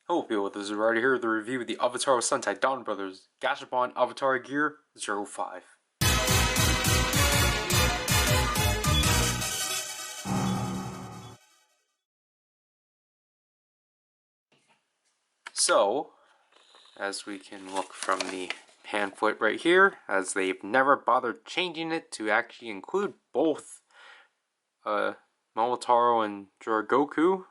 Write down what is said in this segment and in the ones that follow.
Hello people, this is Ryder here with the review of the Avataro Sentai Donbrothers Gashapon Avataro Gear 05. So, as we can look from the pamphlet right here, as they've never bothered changing it to actually include both Momotaro and Jorogoku.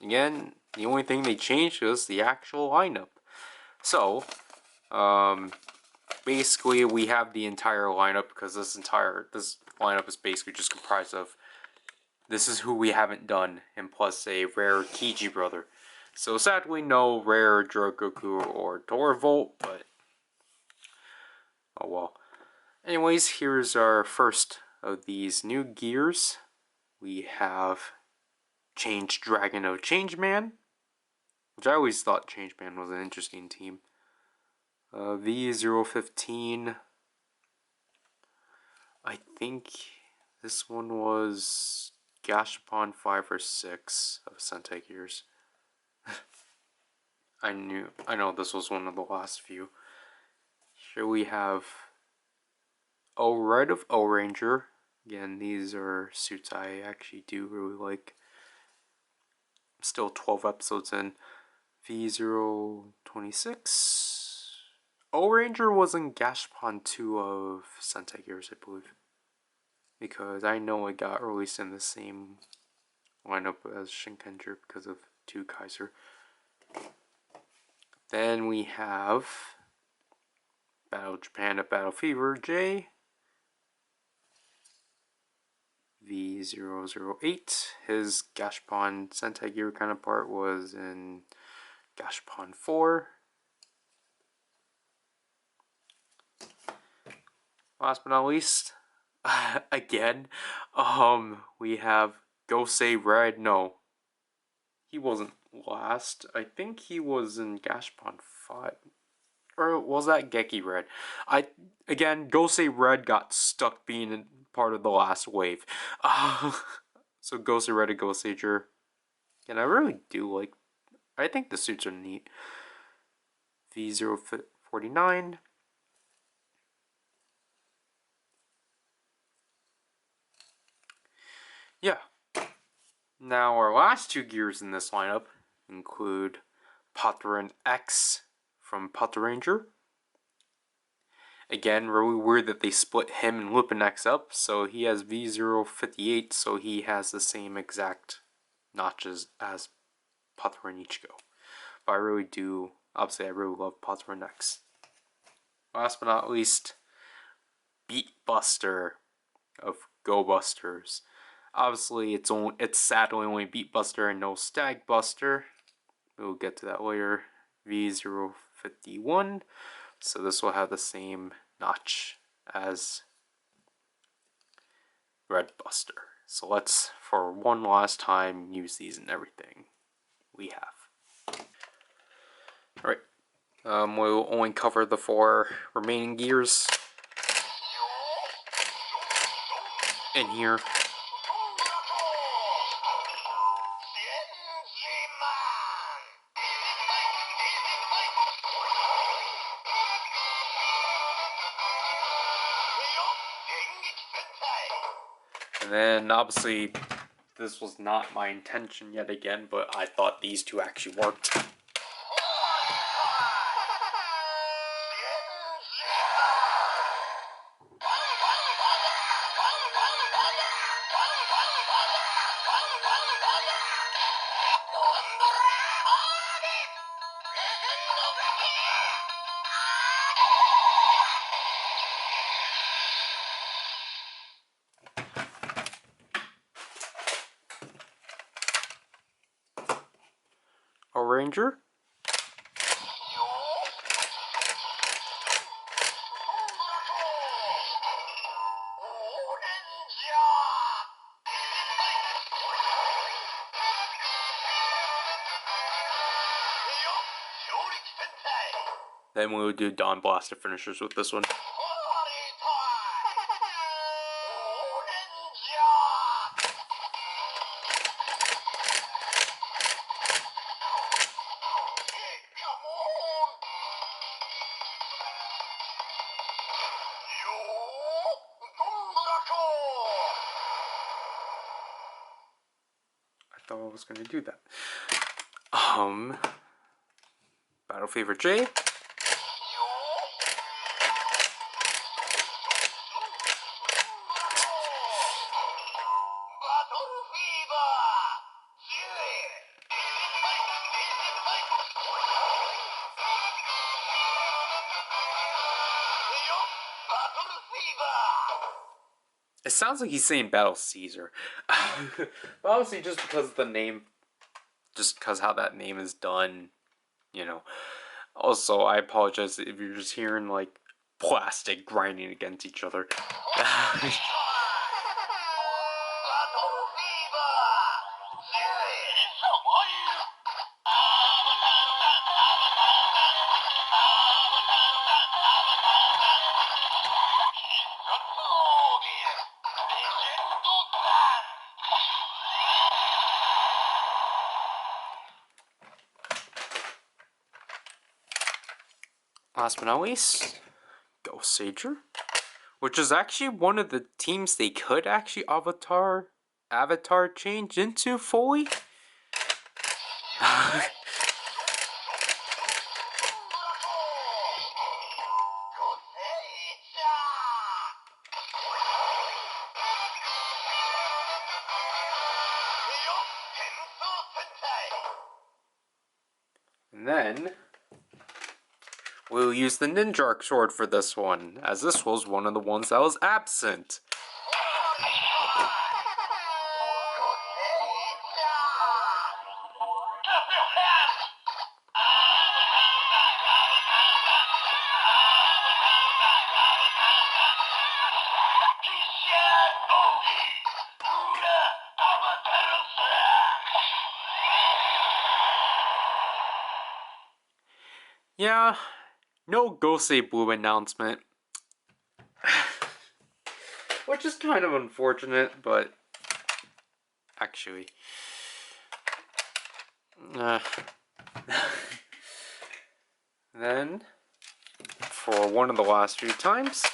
Again, the only thing they changed was the actual lineup. So, basically we have the entire lineup because this lineup is basically just comprised of this is who we haven't done and plus a rare Kiji brother. So sadly no rare Jorogoku or Torvolt, but oh well. Anyways, here's our first of these new gears. We have Change Dragon of Changeman, which I always thought Changeman was an interesting team. V015. I think this one was Gashapon 5 or 6 of Sentai Gears. I know this was one of the last few. Here we have Red of O-Ranger. Again, these are suits I actually do really like. Still 12 episodes in. V026. O-Ranger was in Gashapon 2 of Sentai Gears, I believe. Because I know it got released in the same lineup as Shinkenger because of 2 Kaiser. Then we have Battle Japan at Battle Fever J. V008. His Gashapon Sentai Gear counterpart was in Gashapon 4. Last but not least, again, we have Gosei Red. No, he wasn't last. I think he was in Gashapon 5. Or was that Geki Red? Again, Gosei Red got stuck being part of the last wave. So Gosei Red and Goseijur. And I really do like, I think the suits are neat. V049. Yeah. Now our last 2 gears in this lineup include Pataran X from Pataranger. Again, really weird that they split him and Lupin X up, so he has V058, so he has the same exact notches as Pataran Ichigo. But I really do, obviously I really love Pataran X. Last but not least, Beat Buster of Go Busters. Obviously, it's sadly only Beat Buster and no Stag Buster. We'll get to that later. V051. So this will have the same notch as Red Buster. So let's, for one last time, use these in everything we have. Alright. We'll only cover the 4 remaining gears in here. And then, obviously, this was not my intention yet again, but I thought these 2 actually worked. Ranger. Then we will do Dawn Blaster finishers with this one. was going to do that. Battle Fever J. It sounds like he's saying Battle Caesar. But obviously just because of the name, just because how that name is done, you know. Also, I apologize if you're just hearing like plastic grinding against each other. Last but not least, Ghost Sager, which is actually one of the teams they could actually Avatar change into fully. And then we'll use the Ninja sword for this one, as this was one of the ones that was absent. Yeah, no Gosei Blue announcement. Which is kind of unfortunate, but actually. Then, for one of the last few times,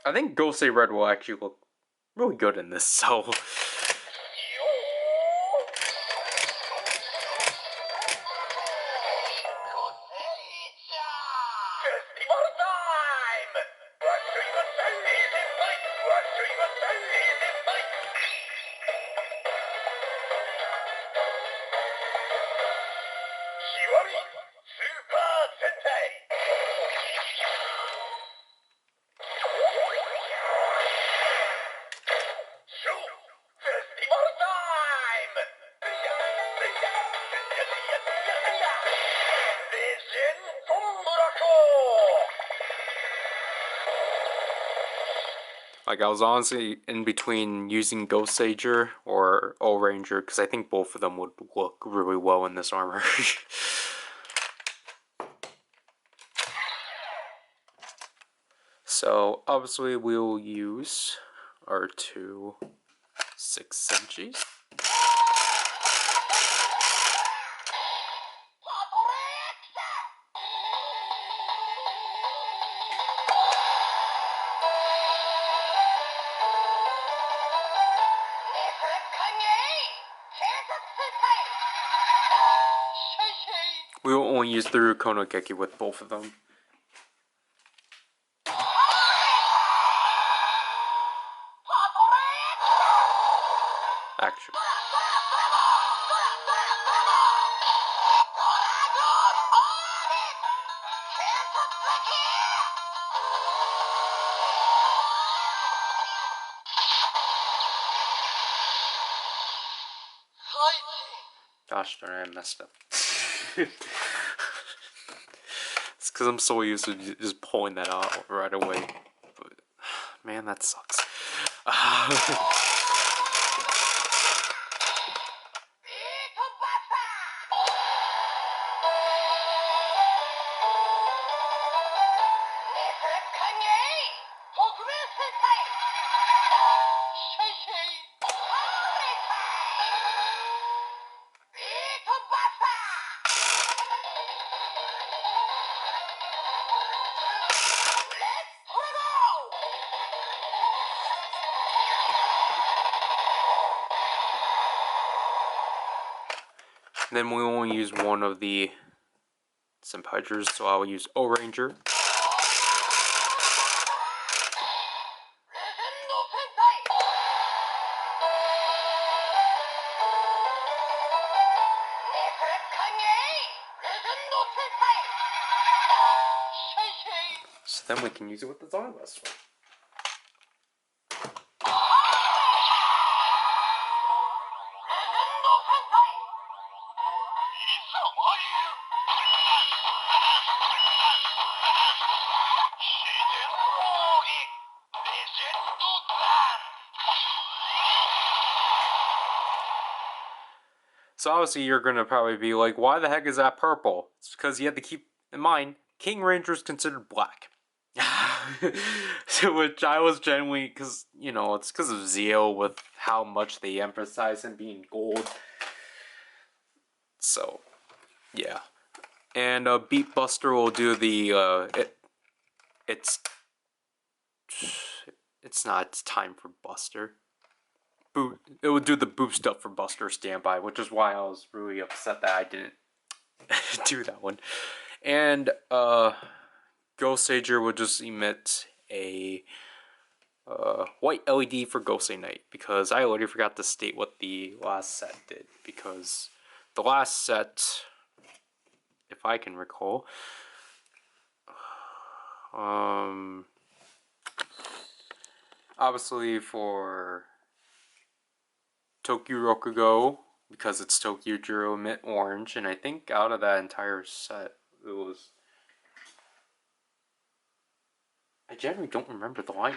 I think Gosei Red will actually look really good in this, so. Like, I was honestly in between using Ghost Sager or O Ranger, because I think both of them would look really well in this armor. So, obviously, we'll use our two 6 Senchis. We will only use the Rukono Geki with both of them. Actually. Gosh darn, I messed up. It's because I'm so used to just pulling that out right away. But, man, that sucks. Then we only use one of the Senpaijers, so I'll use O-Ranger. So then we can use it with the Donbrothers. So obviously you're going to probably be like, why the heck is that purple? It's because you have to keep in mind, King Ranger is considered black. So which I was genuinely, because, you know, it's because of Zeal with how much they emphasize him being gold. So, yeah. And Beat Buster will do the, it's not time for Buster. It would do the boost up for Buster standby, which is why I was really upset that I didn't do that one. And Ghost Sager would just emit a white LED for Ghost Night, because I already forgot to state what the last set did, because the last set, if I can recall, obviously for Tokyo Rokugo, because it's Tokyo Jiro Mint Orange, and I think out of that entire set, it was... I generally don't remember the lineup.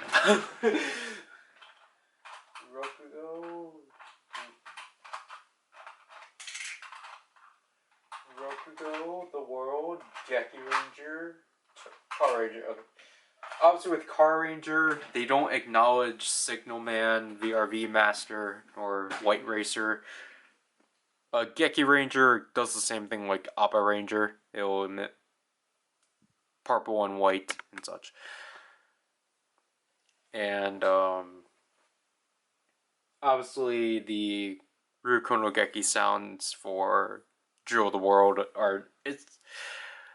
Rokugo, The World, Jackie Ranger, Car Ranger. Okay. Obviously with Car Ranger, they don't acknowledge Signal Man, VRV Master, or White Racer. Geki Ranger does the same thing like Appa Ranger. It will emit purple and white and such. And obviously the Ryukono Geki sounds for Jewel of the World they're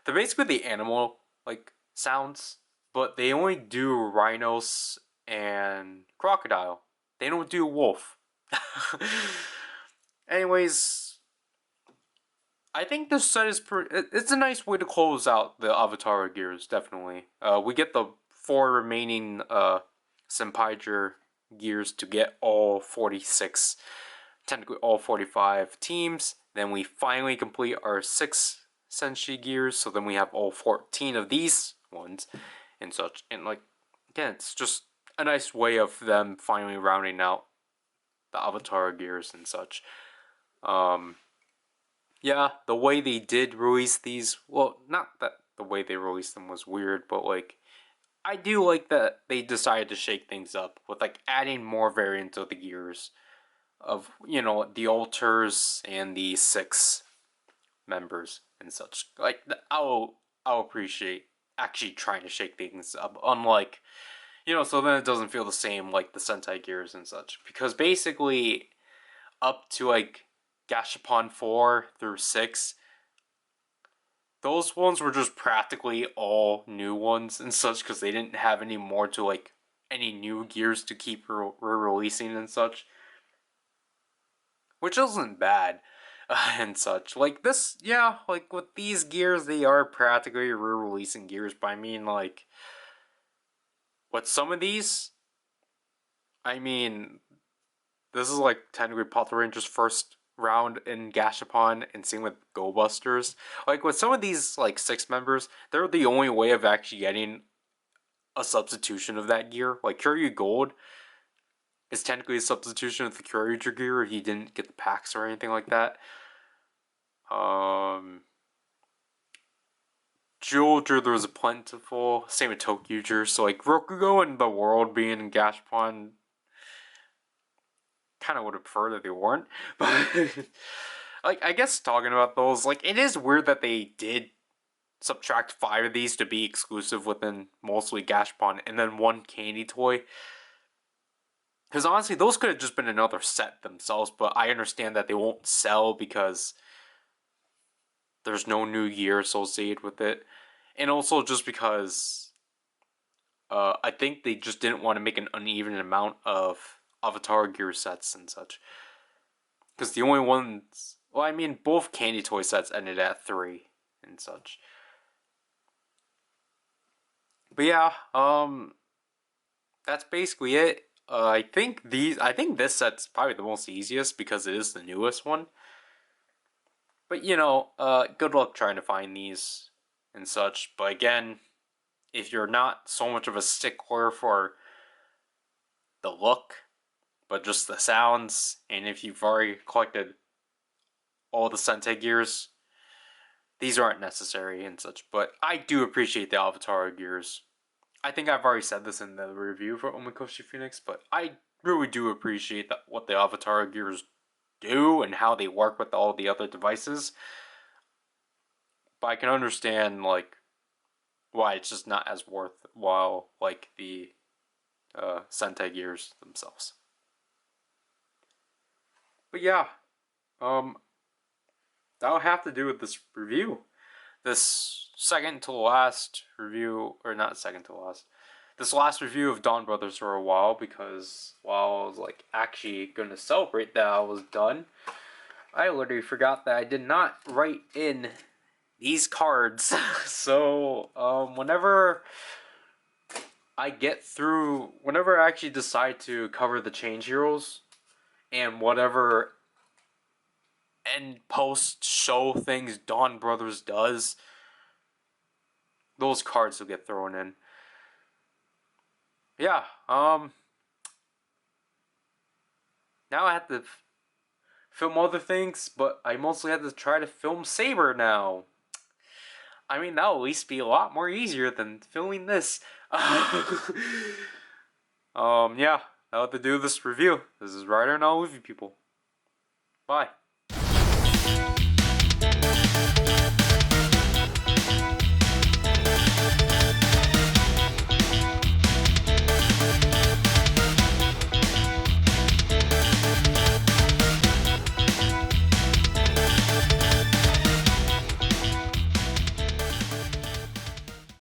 basically the animal like sounds, but they only do rhinos and crocodile. They don't do wolf. Anyways, I think this set is it's a nice way to close out the Avataro Gears, definitely. We get the 4 remaining Senpaijer gears to get all 46, technically all 45 teams. Then we finally complete our 6 Senshi gears, so then we have all 14 of these ones and such. And like, again, it's just a nice way of them finally rounding out the Avataro gears and such. Yeah, the way they did release these, well, not that the way they released them was weird, but like, I do like that they decided to shake things up with like adding more variants of the gears of, you know, the alters and the 6 members and such. Like, I'll appreciate actually trying to shake things up, unlike, you know, so then it doesn't feel the same like the Sentai gears and such. Because basically, up to like Gashapon 4 through 6, those ones were just practically all new ones and such, because they didn't have any more to like any new gears to keep releasing and such, which isn't bad and such. Like this, yeah, like with these gears, they are practically re-releasing gears. But I mean, like, with some of these, I mean, this is like technically Potter Ranger's first round in Gashapon, and same with Go Busters. Like with some of these like 6 members, they're the only way of actually getting a substitution of that gear. Like Kyoryu Gold is technically a substitution of the Kyoryu gear. He didn't get the packs or anything like that. Jewelry, there was a plentiful. Same with Tokyuger. So like Rokugo and the World being in Gashapon, kind of would have preferred that they weren't. But like, I guess talking about those, like, it is weird that they did subtract 5 of these to be exclusive within mostly Gashapon, and then 1 candy toy. Because honestly, those could have just been another set themselves, but I understand that they won't sell because There's no new gear associated with it. And also just because I think they just didn't want to make an uneven amount of Avataro Gear sets and such. Because the only ones... Well, I mean, both Candy Toy sets ended at 3 and such. But yeah, that's basically it. I think this set's probably the most easiest because it is the newest one. But you know, good luck trying to find these and such. But again, if you're not so much of a stickler for the look, but just the sounds, and if you've already collected all the Sentai gears, these aren't necessary and such. But I do appreciate the Avataro gears. I think I've already said this in the review for Omikoshi Phoenix, but I really do appreciate what the Avataro gears do and how they work with all the other devices. But I can understand like why it's just not as worthwhile like the Sentai gears themselves. But yeah, that'll have to do with this review. This second to last review, or not second to last, this last review of Donbrothers for a while, because while I was like actually going to celebrate that I was done, I literally forgot that I did not write in these cards. So whenever I actually decide to cover the Change Heroes, and whatever end post show things Donbrothers does, those cards will get thrown in. Yeah, now I have to film other things, but I mostly have to try to film Saber now. I mean, that'll at least be a lot more easier than filming this. Yeah, that'll have to do this review. This is Ryder, and I'll leave you people. Bye.